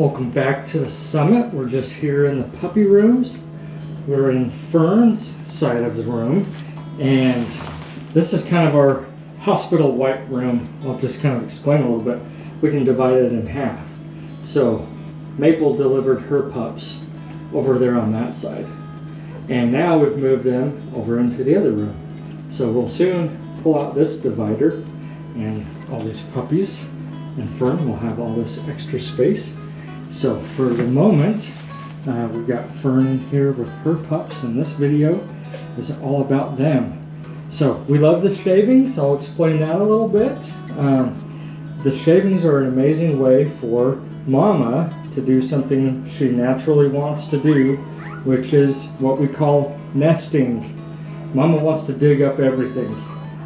Welcome back to the Summit. We're just here in the puppy rooms. We're in Fern's side of the room, and this is kind of our hospital white room. I'll just kind of explain a little bit. We can divide it in half. So Maple delivered her pups over there on that side, and now we've moved them over into the other room. So we'll soon pull out this divider and all these puppies, and Fern will have all this extra space. So for the moment, we've got Fern in here with her pups, and this video is all about them. So we love the shavings. I'll explain that a little bit. The shavings are an amazing way for Mama to do something she naturally wants to do, which is what we call nesting. Mama wants to dig up everything.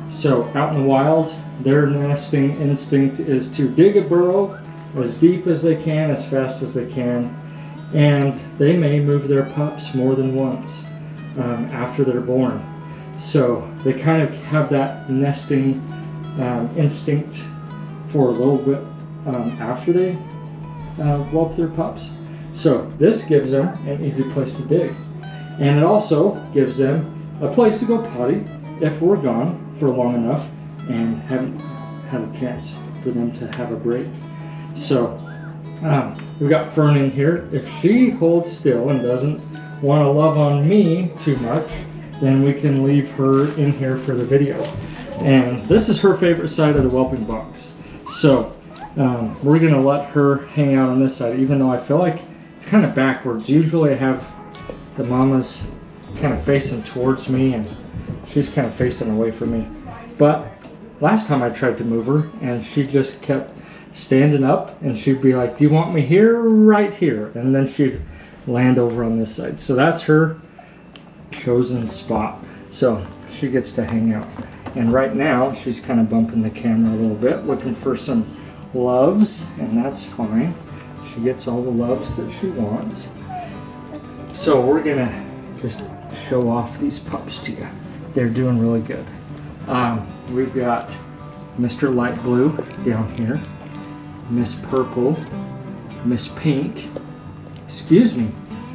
So out in the wild, their nesting instinct is to dig a burrow as deep as they can, as fast as they can, and they may move their pups more than once after they're born. So they kind of have that nesting instinct for a little bit after they whelp their pups. So this gives them an easy place to dig, and it also gives them a place to go potty if we're gone for long enough and haven't had a chance for them to have a break. So we've got Fern in here. If she holds still and doesn't want to love on me too much, then we can leave her in here for the video. And this is her favorite side of the whelping box. So we're gonna let her hang out on this side, even though I feel like it's kind of backwards. Usually I have the mamas kind of facing towards me and she's kind of facing away from me. But last time I tried to move her and she just kept standing up, and she'd be like, do you want me here? Right here. And then she'd land over on this side. So that's her chosen spot. So she gets to hang out. And right now she's kind of bumping the camera a little bit, looking for some loves, and that's fine. She gets all the loves that she wants. So we're gonna just show off these pups to you. They're doing really good. We've got Mr. Light Blue down here, Miss Purple, Miss Pink, excuse me,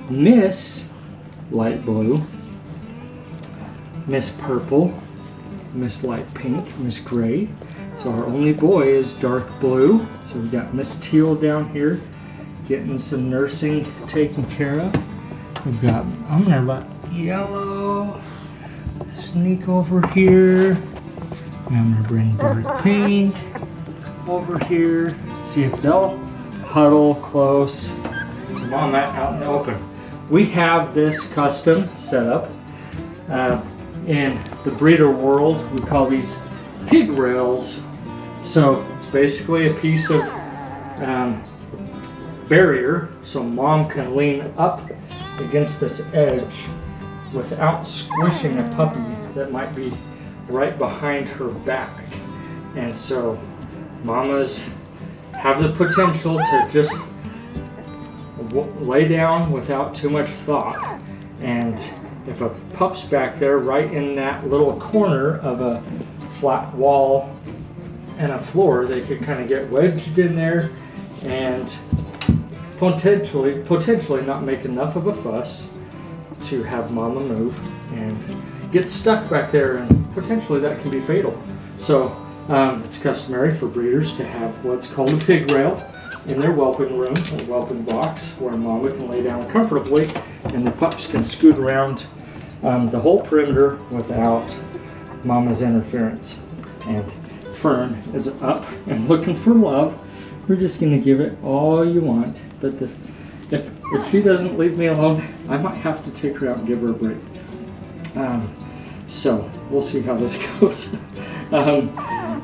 Miss Light Blue, Miss Purple, Miss Light Pink, Miss Gray. So our only boy is dark blue. So we got Miss Teal down here getting some nursing taken care of. We've got, I'm gonna let Yellow sneak over here. And I'm gonna bring dark pink over here. See if they'll huddle close to Mama out in the open. We have this custom setup. In the breeder world, we call these pig rails. So it's basically a piece of barrier so Mom can lean up against this edge without squishing a puppy that might be right behind her back. And so Mamas have the potential to just lay down without too much thought. And if a pup's back there right in that little corner of a flat wall and a floor, they could kind of get wedged in there and potentially not make enough of a fuss to have Mama move and get stuck back there, and potentially that can be fatal. So it's customary for breeders to have what's called a pig rail in their whelping room, or whelping box, where Mama can lay down comfortably and the pups can scoot around the whole perimeter without Mama's interference. And Fern is up and looking for love. We're just gonna give it all you want, but if she doesn't leave me alone, I might have to take her out and give her a break. So we'll see how this goes.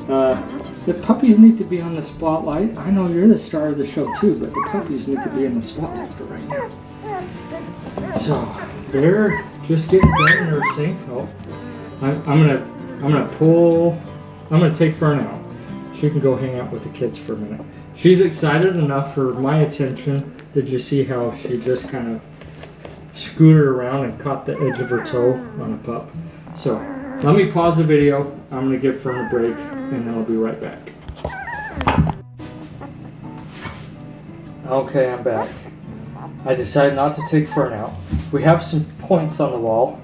The puppies need to be on the spotlight. I know you're the star of the show too, but the puppies need to be in the spotlight for right now. So they're just getting done nursing. Oh, I'm gonna take Fern out. She can go hang out with the kids for a minute. She's excited enough for my attention. Did you see how she just kind of scooted around and caught the edge of her toe on a pup? So let me pause the video. I'm gonna give Fern a break and then I'll be right back. Okay, I'm back. I decided not to take Fern out. We have some points on the wall,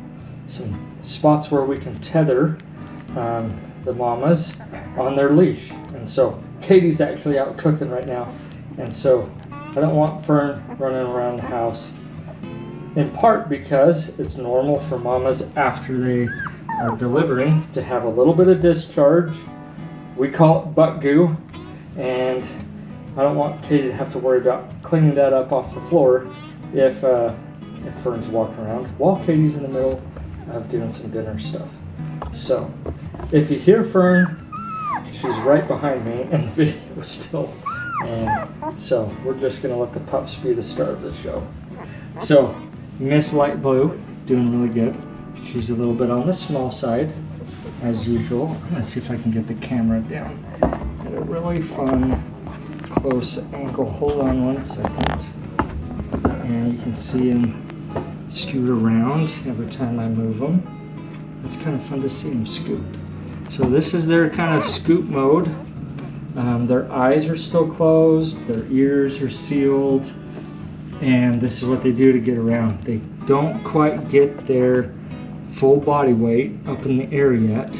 some spots where we can tether the mamas on their leash. And so Katie's actually out cooking right now. And so I don't want Fern running around the house. In part because it's normal for mamas after they are delivering to have a little bit of discharge. We call it butt goo. And I don't want Katie to have to worry about cleaning that up off the floor if Fern's walking around while Katie's in the middle of doing some dinner stuff. So if you hear Fern, she's right behind me in the video still. And so we're just gonna let the pups be the star of the show. So Miss Light Blue, doing really good. She's a little bit on the small side, as usual. Let's see if I can get the camera down at a really fun close angle. Hold on one second. And you can see him scoot around every time I move him. It's kind of fun to see him scoot. So this is their kind of scoot mode. Their eyes are still closed, their ears are sealed, and this is what they do to get around. They don't quite get their full body weight up in the air yet,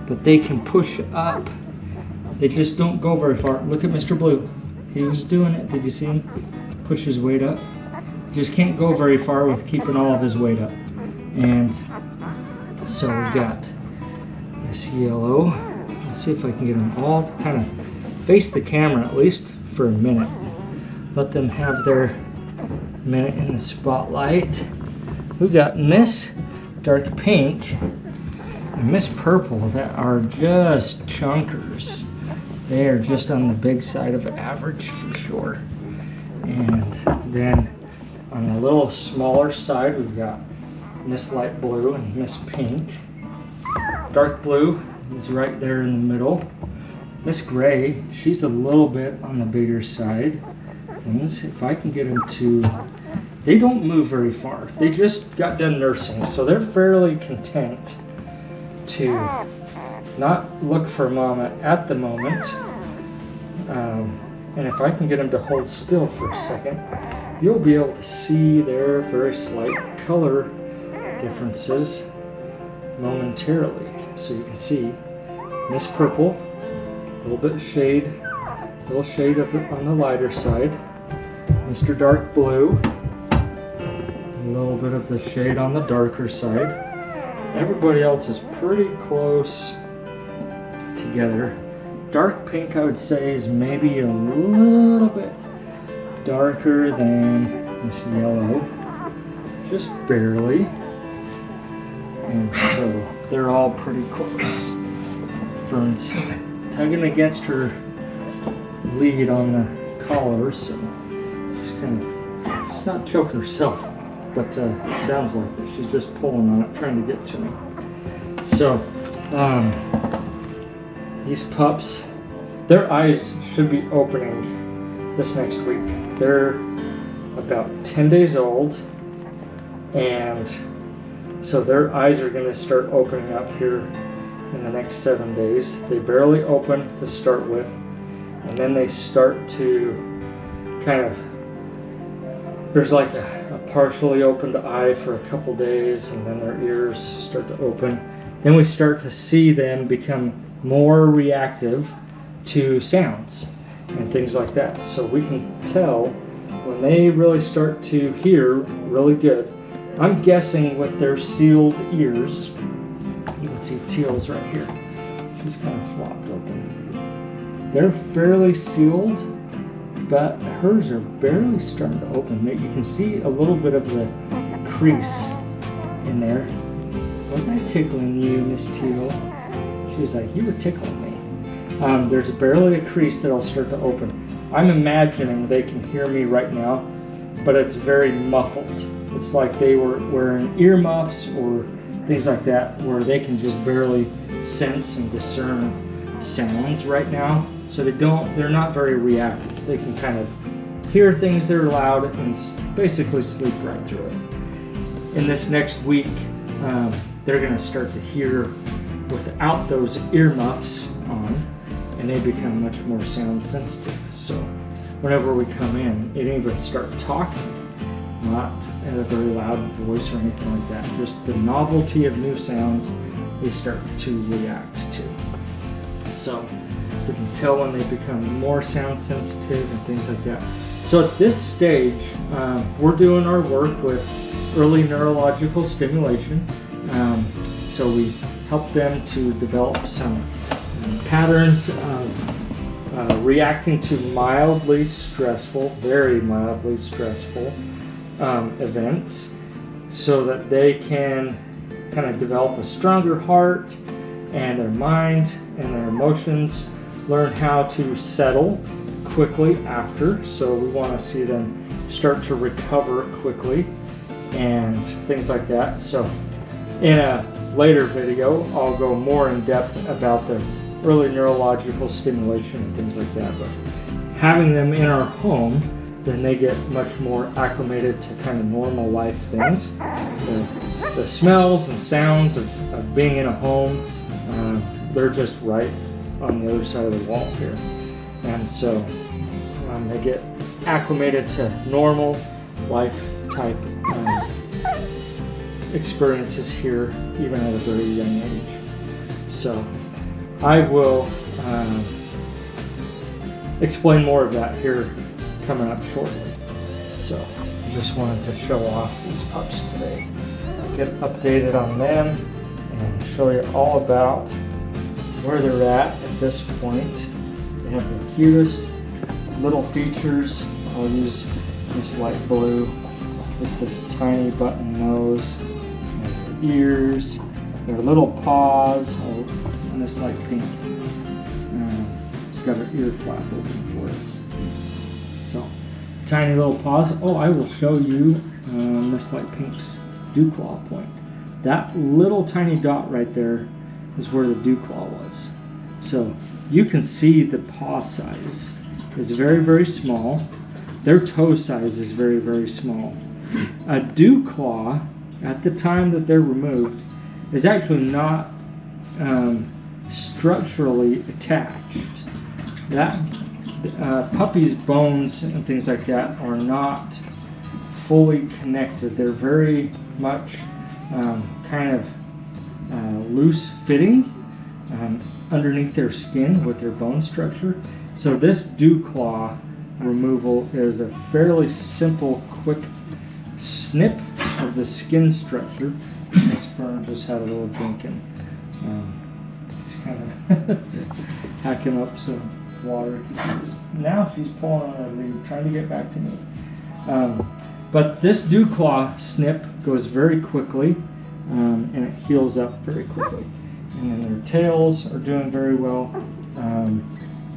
but they can push up. They just don't go very far. Look at Mr. Blue. He was doing it. Did you see him push his weight up? He just can't go very far with keeping all of his weight up. And so we've got Miss Yellow. Let's see if I can get them all to kind of face the camera at least for a minute. Let them have their minute in the spotlight. We got Miss Dark Pink and Miss Purple that are just chunkers. They are just on the big side of average for sure. And then on the little smaller side, we've got Miss Light Blue and Miss Pink. Dark Blue is right there in the middle. Miss Gray, she's a little bit on the bigger side. Things, if I can get them to, they don't move very far. They just got done nursing, so they're fairly content to not look for mama at the moment. And if I can get them to hold still for a second, you'll be able to see their very slight color differences momentarily. So you can see Miss Purple, a little bit of shade, a little shade on the lighter side. Mr. Dark Blue, a little bit of the shade on the darker side. Everybody else is pretty close together. Dark Pink, I would say, is maybe a little bit darker than Miss Yellow, just barely. And so they're all pretty close. Fern's tugging against her lead on the collar, so she's she's not choking herself, but it sounds like it. She's just pulling on it, trying to get to me. So, these pups, their eyes should be opening this next week. They're about 10 days old, and so their eyes are going to start opening up here in the next 7 days. They barely open to start with, and then they start to kind of, there's like a partially opened eye for a couple days, and then their ears start to open. Then we start to see them become more reactive to sounds and things like that. So we can tell when they really start to hear really good. I'm guessing with their sealed ears, you can see Teal's right here. She's kind of flopped open. They're fairly sealed, but hers are barely starting to open. You can see a little bit of the crease in there. Was I tickling you, Miss Teal? She was like, you were tickling me. There's barely a crease that'll start to open. I'm imagining they can hear me right now, but it's very muffled. It's like they were wearing earmuffs or things like that, where they can just barely sense and discern sounds right now. So they're not very reactive. They can kind of hear things that are loud and basically sleep right through it. In this next week, they're going to start to hear without those earmuffs on, and they become much more sound sensitive. So whenever we come in, and even start talking, not in a very loud voice or anything like that. Just the novelty of new sounds they start to react to. So we can tell when they become more sound sensitive and things like that. So at this stage, we're doing our work with early neurological stimulation. So we help them to develop some patterns of reacting to mildly stressful, very mildly stressful events, so that they can kind of develop a stronger heart, and their mind and their emotions learn how to settle quickly after. So we want to see them start to recover quickly and things like that. So in a later video, I'll go more in depth about the early neurological stimulation and things like that. But having them in our home, then they get much more acclimated to kind of normal life things. The smells and sounds of being in a home, they're just right on the other side of the wall here. And so they get acclimated to normal life type experiences here, even at a very young age. So I will explain more of that here coming up shortly. So I just wanted to show off these pups today, get updated on them, and show you all about where they're at this point. They have the cutest little features. I'll use this light blue, just this tiny button nose, and their ears, their little paws, and this light pink. She's got her ear flap open for us. So, tiny little paws. Oh, I will show you this light pink's dew claw point. That little tiny dot right there is where the dew claw was. So you can see the paw size is very, very small. Their toe size is very, very small. A dew claw, at the time that they're removed, is actually not structurally attached. That puppies' bones and things like that are not fully connected. They're very much kind of loose fitting underneath their skin with their bone structure. So this dew claw removal is a fairly simple, quick snip of the skin structure. This Fern just had a little drink and he's kind of hacking up some water. Now she's pulling on her lead, trying to get back to me. But this dew claw snip goes very quickly, and it heals up very quickly. And then their tails are doing very well.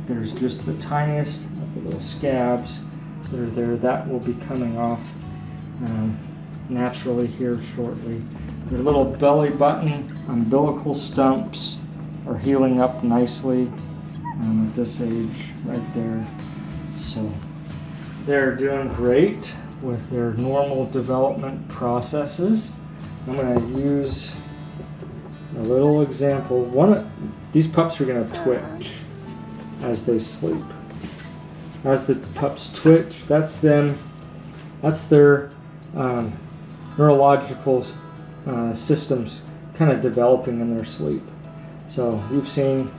There's just the tiniest of the little scabs that are there. That will be coming off naturally here shortly. Their little belly button umbilical stumps are healing up nicely at this age right there. So they're doing great with their normal development processes. I'm going to use a little example. These pups are going to twitch as they sleep. As the pups twitch, that's them. That's their neurological systems kind of developing in their sleep. So you've seen,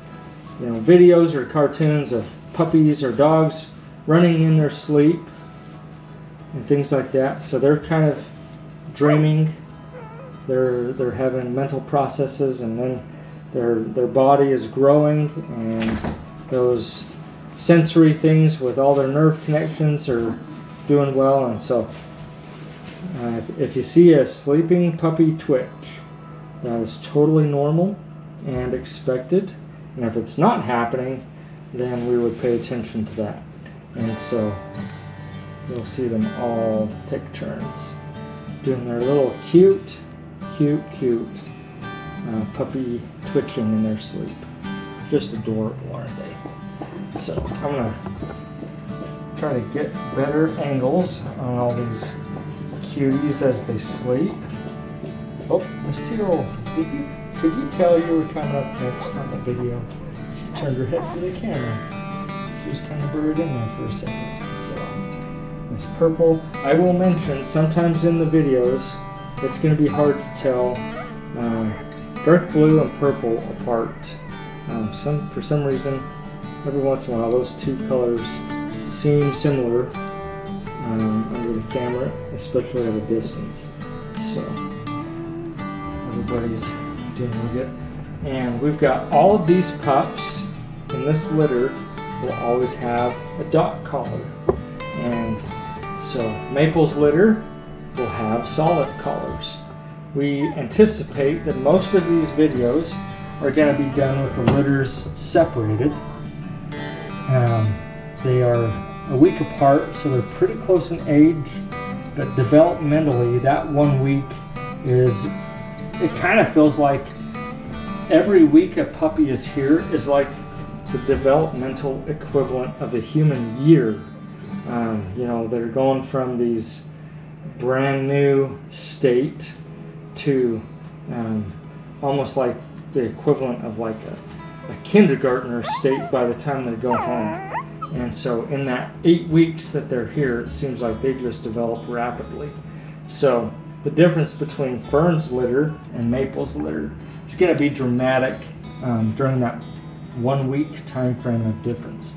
videos or cartoons of puppies or dogs running in their sleep and things like that. So they're kind of dreaming. They're having mental processes, and then their body is growing, and those sensory things with all their nerve connections are doing well. And so if you see a sleeping puppy twitch, that is totally normal and expected. And if it's not happening, then we would pay attention to that. And so you'll see them all take turns doing their little cute puppy twitching in their sleep. Just adorable, aren't they? So I'm gonna try to get better angles on all these cuties as they sleep. Oh, Miss Teal, could you tell you were coming up next on the video? She turned her head for the camera. She was kind of buried in there for a second. So, this purple, I will mention sometimes in the videos, it's going to be hard to tell dark blue and purple apart. For some reason, every once in a while, those two colors seem similar under the camera, especially at a distance. So everybody's doing real good. And we've got all of these pups in this litter will always have a dot collar. And so Maple's litter will have solid collars. We anticipate that most of these videos are going to be done with the litters separated. They are a week apart, so they're pretty close in age, but developmentally, that 1 week it kind of feels like every week a puppy is here is like the developmental equivalent of a human year. They're going from these brand new state to almost like the equivalent of like a kindergartner state by the time they go home. And so in that 8 weeks that they're here, it seems like they just develop rapidly. So the difference between Fern's litter and Maple's litter is going to be dramatic during that 1 week time frame of difference.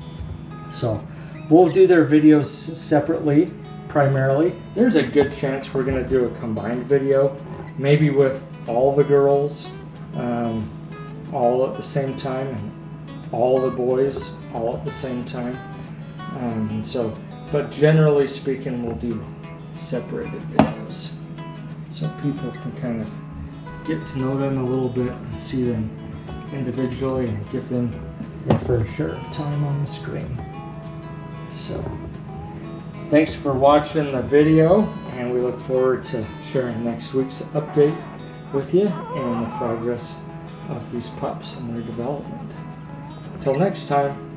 So we'll do their videos separately primarily. There's a good chance we're going to do a combined video, maybe with all the girls all at the same time and all the boys all at the same time. But generally speaking, we'll do separated videos so people can kind of get to know them a little bit and see them individually and give them their fair share of time on the screen. So thanks for watching the video, and we look forward to sharing next week's update with you and the progress of these pups and their development. Until next time.